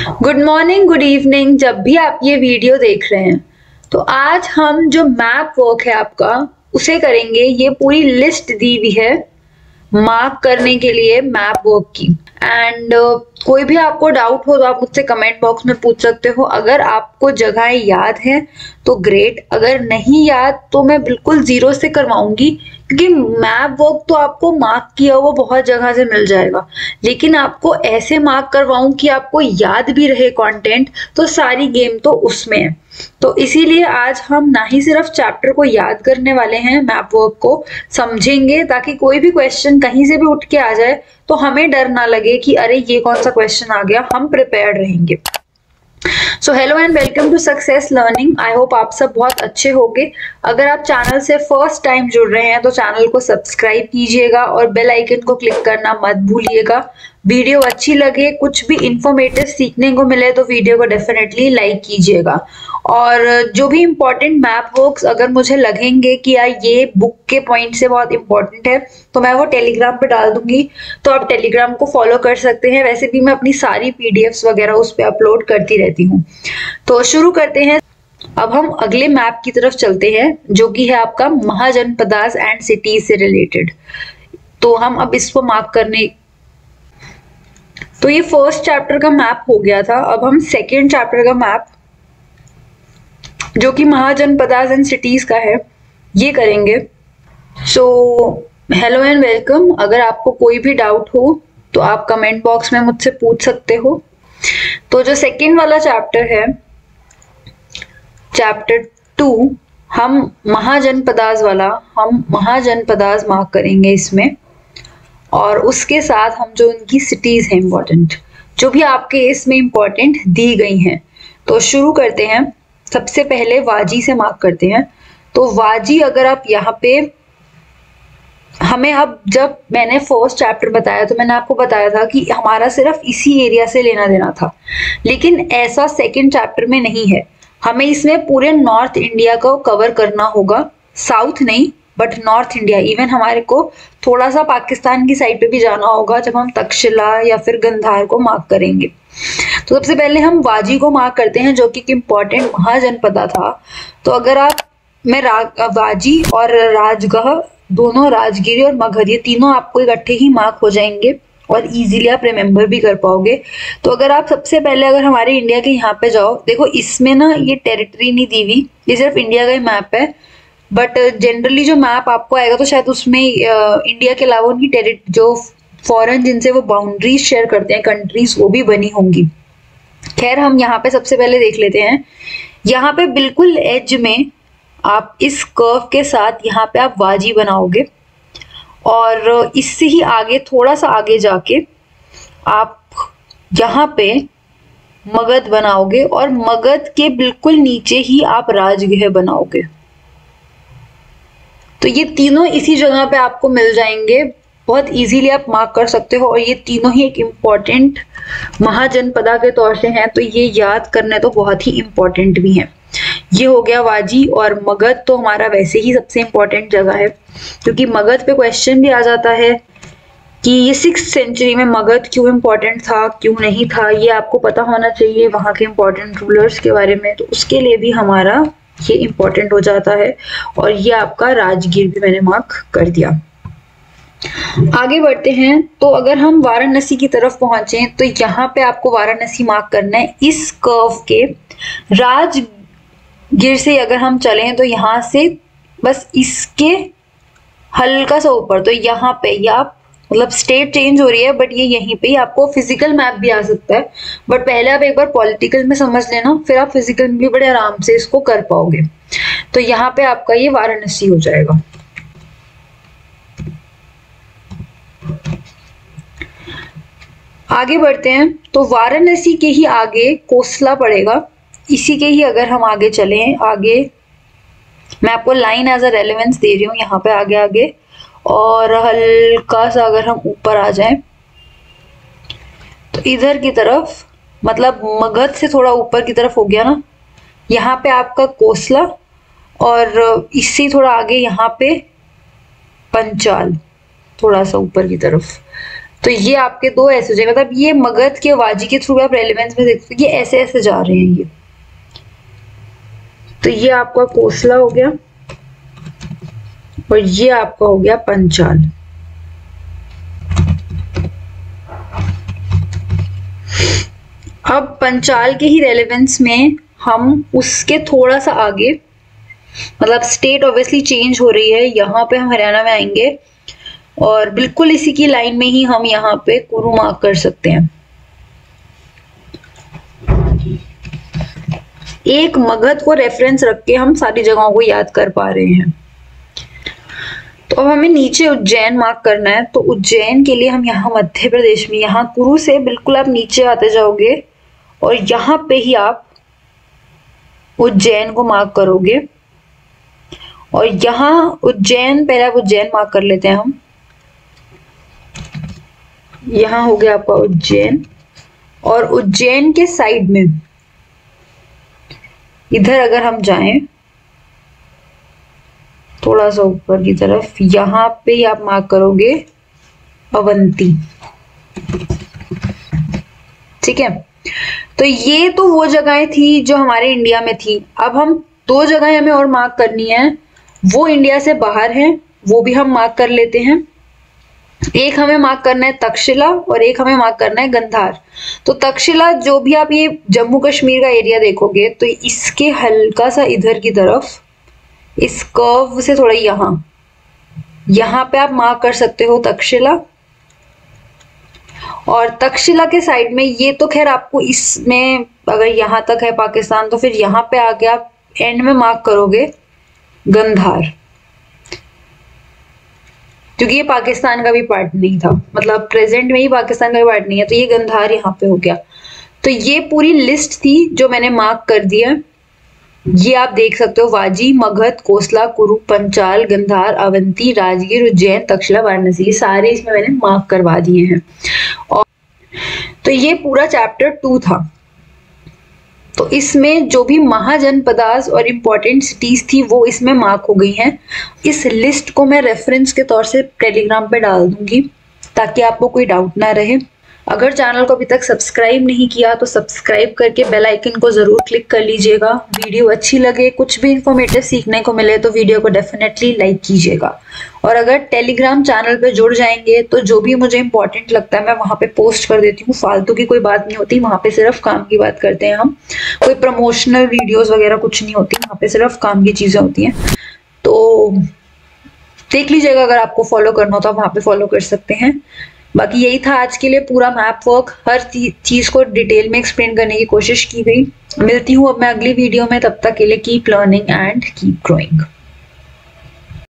Good morning, good evening. जब भी आप ये वीडियो देख रहे हैं तो आज हम जो मैप वर्क है आपका उसे करेंगे। ये पूरी लिस्ट दी हुई है मार्क करने के लिए मैप वर्क की। एंड कोई भी आपको डाउट हो तो आप मुझसे कमेंट बॉक्स में पूछ सकते हो। अगर आपको जगहें याद है तो ग्रेट, अगर नहीं याद तो मैं बिल्कुल जीरो से करवाऊंगी, क्योंकि मैप वर्क तो आपको मार्क किया हुआ बहुत जगह से मिल जाएगा, लेकिन आपको ऐसे मार्क करवाऊं कि आपको याद भी रहे कंटेंट, तो सारी गेम तो उसमें है। तो इसीलिए आज हम ना ही सिर्फ चैप्टर को याद करने वाले हैं, मैप वर्क को समझेंगे, ताकि कोई भी क्वेश्चन कहीं से भी उठ के आ जाए तो हमें डर ना लगे कि अरे ये कौन सा क्वेश्चन आ गया, हम प्रिपेयर्ड रहेंगे। So hello and welcome to Success Learning. I hope आप सब बहुत अच्छे होंगे। अगर आप चैनल से फर्स्ट टाइम जुड़ रहे हैं तो चैनल को सब्सक्राइब कीजिएगा और बेल आइकन को क्लिक करना मत भूलिएगा। वीडियो अच्छी लगे, कुछ भी इंफॉर्मेटिव सीखने को मिले तो वीडियो को डेफिनेटली लाइक कीजिएगा। और जो भी इम्पोर्टेंट मैप वर्क्स अगर मुझे लगेंगे कि यार ये बुक के पॉइंट से बहुत इंपॉर्टेंट है तो मैं वो टेलीग्राम पे डाल दूंगी, तो आप टेलीग्राम को फॉलो कर सकते हैं। वैसे भी मैं अपनी सारी पीडीएफ्स वगैरह उस पर अपलोड करती रहती हूँ। तो शुरू करते हैं। अब हम अगले मैप की तरफ चलते हैं, जो कि है आपका महाजनपदास एंड सिटीज से रिलेटेड। तो हम अब इसको मार्क करने, तो ये फर्स्ट चैप्टर का मैप हो गया था। अब हम सेकेंड चैप्टर का मैप, जो कि महाजनपदास एंड सिटीज का है, ये करेंगे। सो हेलो एंड वेलकम। अगर आपको कोई भी डाउट हो तो आप कमेंट बॉक्स में मुझसे पूछ सकते हो। तो जो सेकेंड वाला चैप्टर है, चैप्टर 2, हम महाजनपदास मार्क करेंगे इसमें। और उसके साथ हम जो इनकी सिटीज हैं इंपॉर्टेंट, जो भी आपके इसमें इंपॉर्टेंट दी गई हैं। तो शुरू करते हैं। सबसे पहले वाजी से मार्क करते हैं। तो वाजी, अगर आप यहाँ पे हमें, अब जब मैंने फर्स्ट चैप्टर बताया तो मैंने आपको बताया था कि हमारा सिर्फ इसी एरिया से लेना देना था, लेकिन ऐसा सेकंड चैप्टर में नहीं है। हमें इसमें पूरे नॉर्थ इंडिया को कवर करना होगा, साउथ नहीं बट नॉर्थ इंडिया। इवन हमारे को थोड़ा सा पाकिस्तान की साइड पे भी जाना होगा जब हम तक्षशिला या फिर गंधार को मार्क करेंगे। तो सबसे पहले हम वाजी को मार्क करते हैं, जो कि एक इम्पॉर्टेंट महाजनपदा था। तो अगर आप, मैं वाजी और राजगढ़ दोनों, राजगिरी और मगध, ये तीनों आपको इकट्ठे ही मार्क हो जाएंगे और इजीली आप रिमेम्बर भी कर पाओगे। तो अगर आप सबसे पहले अगर हमारे इंडिया के यहाँ पे जाओ, देखो इसमें ना ये टेरिटरी नहीं दी हुई, ये सिर्फ इंडिया का ही मैप है। बट जनरली जो मैप आपको आएगा तो शायद उसमें इंडिया के अलावा उनकी जो फॉरेन जिनसे वो बाउंड्रीज शेयर करते हैं कंट्रीज, वो भी बनी होंगी। खैर, हम यहाँ पे सबसे पहले देख लेते हैं। यहाँ पे बिल्कुल एज में आप इस कर्व के साथ यहाँ पे आप वाजी बनाओगे, और इससे ही आगे, थोड़ा सा आगे जाके आप यहाँ पे मगध बनाओगे, और मगध के बिल्कुल नीचे ही आप राजगृह बनाओगे। तो ये तीनों इसी जगह पे आपको मिल जाएंगे, बहुत इजीली आप मार्क कर सकते हो। और ये तीनों ही एक इम्पॉर्टेंट महाजनपदा के तौर से हैं, तो ये याद करने तो बहुत ही इम्पॉर्टेंट भी हैं। ये हो गया वाजी। और मगध तो हमारा वैसे ही सबसे इम्पॉर्टेंट जगह है, क्योंकि मगध पे क्वेश्चन भी आ जाता है कि ये 6th सेंचुरी में मगध क्यों इम्पोर्टेंट था, क्यों नहीं था। ये आपको पता होना चाहिए वहाँ के इम्पोर्टेंट रूलर्स के बारे में, तो उसके लिए भी हमारा ये इम्पोर्टेंट हो जाता है। और ये आपका राजगीर भी मैंने मार्क कर दिया। आगे बढ़ते हैं। तो अगर हम वाराणसी की तरफ पहुंचे तो यहाँ पे आपको वाराणसी मार्क करना है। इस कर्व के राजगीर से अगर हम चलें तो यहाँ से बस इसके हल्का सा ऊपर, तो यहाँ पे या मतलब स्टेट चेंज हो रही है, बट ये यहीं पे ही आपको फिजिकल मैप भी आ सकता है। बट पहले आप एक बार पॉलिटिकल में समझ लेना, फिर आप फिजिकल में भी बड़े आराम से इसको कर पाओगे। तो यहाँ पे आपका ये वाराणसी हो जाएगा। आगे बढ़ते हैं। तो वाराणसी के ही आगे कोसला पड़ेगा। इसी के ही अगर हम आगे चलें, आगे मैं आपको लाइन एज अ रेलेवेंस दे रही हूँ यहाँ पे आगे आगे, और हल्का सा अगर हम ऊपर आ जाएं तो इधर की तरफ, मतलब मगध से थोड़ा ऊपर की तरफ हो गया ना, यहाँ पे आपका कोसला, और इससे थोड़ा आगे यहाँ पे पंचाल, थोड़ा सा ऊपर की तरफ। तो ये आपके दो ऐसे हो जाए, मतलब ये मगध के वाजी के थ्रू आप रेलेवेंस में देख सकते, ये ऐसे ऐसे जा रहे हैं ये। तो ये आपका कोसला हो गया और ये आपका हो गया पंचाल। अब पंचाल के ही रेलेवेंस में हम उसके थोड़ा सा आगे, मतलब स्टेट ऑब्वियसली चेंज हो रही है, यहाँ पे हम हरियाणा में आएंगे और बिल्कुल इसी की लाइन में ही हम यहाँ पे कुरु मार्क कर सकते हैं। एक मगध को रेफरेंस रख के हम सारी जगहों को याद कर पा रहे हैं। तो अब हमें नीचे उज्जैन मार्क करना है, तो उज्जैन के लिए हम यहाँ मध्य प्रदेश में, यहाँ कुरु से बिल्कुल आप नीचे आते जाओगे और यहाँ पे ही आप उज्जैन को मार्क करोगे। और यहाँ उज्जैन, पहले आप उज्जैन मार्क कर लेते हैं हम। यहाँ हो गया आपका उज्जैन और उज्जैन के साइड में इधर अगर हम जाएं थोड़ा सा ऊपर की तरफ, यहाँ पे ही आप मार्क करोगे अवंती। ठीक है, तो ये तो वो जगहें थी जो हमारे इंडिया में थी। अब हम दो जगहें हमें और मार्क करनी है, वो इंडिया से बाहर हैं, वो भी हम मार्क कर लेते हैं। एक हमें मार्क करना है तक्षशिला और एक हमें मार्क करना है गंधार। तो तक्षशिला, जो भी आप ये जम्मू कश्मीर का एरिया देखोगे तो इसके हल्का सा इधर की तरफ, इस कर्व से थोड़ा यहाँ पे आप मार्क कर सकते हो तक्षशिला। और तक्षशिला के साइड में, ये तो खैर आपको इसमें अगर यहाँ तक है पाकिस्तान, तो फिर यहाँ पे आके आप एंड में मार्क करोगे गंधार, क्योंकि ये पाकिस्तान का भी पार्ट नहीं था, मतलब प्रेजेंट में ही पाकिस्तान का भी पार्ट नहीं है, तो ये गंधार यहाँ पे हो गया। तो ये पूरी लिस्ट थी जो मैंने मार्क कर दिया। ये आप देख सकते हो, वाजी, मगध, कोसला, कुरु, पंचाल, गंधार, अवंती, राजगीर, उज्जैन, तक्षशिला, वाराणसी, सारे इसमें मैंने मार्क करवा दिए हैं। और तो ये पूरा चैप्टर 2 था। तो इसमें जो भी महाजनपदास और इम्पोर्टेंट सिटीज थी वो इसमें मार्क हो गई हैं। इस लिस्ट को मैं रेफरेंस के तौर से टेलीग्राम पे डाल दूंगी ताकि आपको कोई डाउट ना रहे। अगर चैनल को अभी तक सब्सक्राइब नहीं किया तो सब्सक्राइब करके बेल आइकन को जरूर क्लिक कर लीजिएगा। वीडियो अच्छी लगे, कुछ भी इंफॉर्मेटिव सीखने को मिले तो वीडियो को डेफिनेटली लाइक कीजिएगा। और अगर टेलीग्राम चैनल पे जुड़ जाएंगे तो जो भी मुझे इंपॉर्टेंट लगता है मैं वहाँ पे पोस्ट कर देती हूँ। फालतू की कोई बात नहीं होती वहाँ पे, सिर्फ काम की बात करते हैं हम। कोई प्रमोशनल वीडियोस वगैरह कुछ नहीं होती वहाँ पे, सिर्फ काम की चीजें होती हैं। तो देख लीजिएगा, अगर आपको फॉलो करना हो तो आप वहाँ पे फॉलो कर सकते हैं। बाकी यही था आज के लिए पूरा मैप वर्क, हर चीज को डिटेल में एक्सप्लेन करने की कोशिश की गई। मिलती हूँ अब मैं अगली वीडियो में, तब तक के लिए keep learning and keep growing.